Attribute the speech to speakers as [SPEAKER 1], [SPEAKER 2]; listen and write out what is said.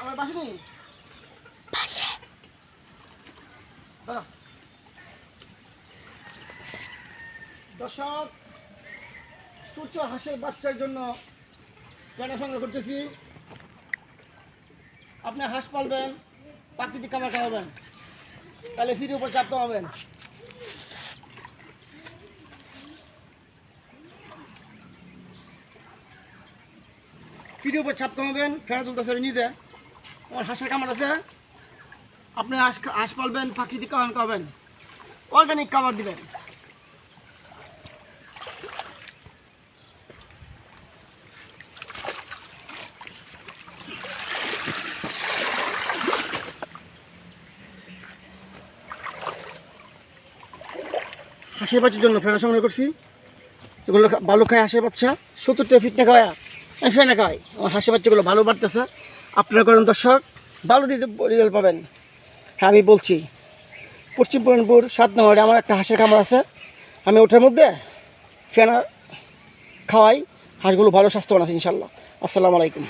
[SPEAKER 1] আমার পাশে নেই পাশে দর্শক ছোট্ট হাঁসের বাচ্চার জন্য কেনা সংগ্রহ করতেছি। আপনি হাঁস পালবেন, প্রাকৃতিক খাবার খাওয়াবেন, তাহলে ফিরে উপর চাপ কমাবেন। ফিরে উপর চাপ কমাবেন, ফেরা তুলতেছে নিতে। আমার হাঁসের খামার আছে, আপনি হাঁস পালবেন, প্রাকৃতিক খাবার খাওয়াবেন, অর্গানিক খাবার দিবেন। হাঁসের বাচ্চার জন্য ফেনা সংগ্রহ করছি। এগুলো ভালো খায় হাঁসের বাচ্চা, 70টা ফিট না খাওয়া আমি ফেনা খাওয়াই। আমার হাঁসের বাচ্চাগুলো ভালো বাড়তেছে। আপনারা করেন দর্শক, ভালো রেজাল্ট পাবেন। হ্যাঁ আমি বলছি, পশ্চিম পুরানপুর 7 নম্বরে আমার একটা হাঁসের খামার আছে। আমি ওটার মধ্যে ফেনা খাওয়াই, হাঁসগুলো ভালো স্বাস্থ্যবান আছে ইনশাল্লাহ। আসসালামু আলাইকুম।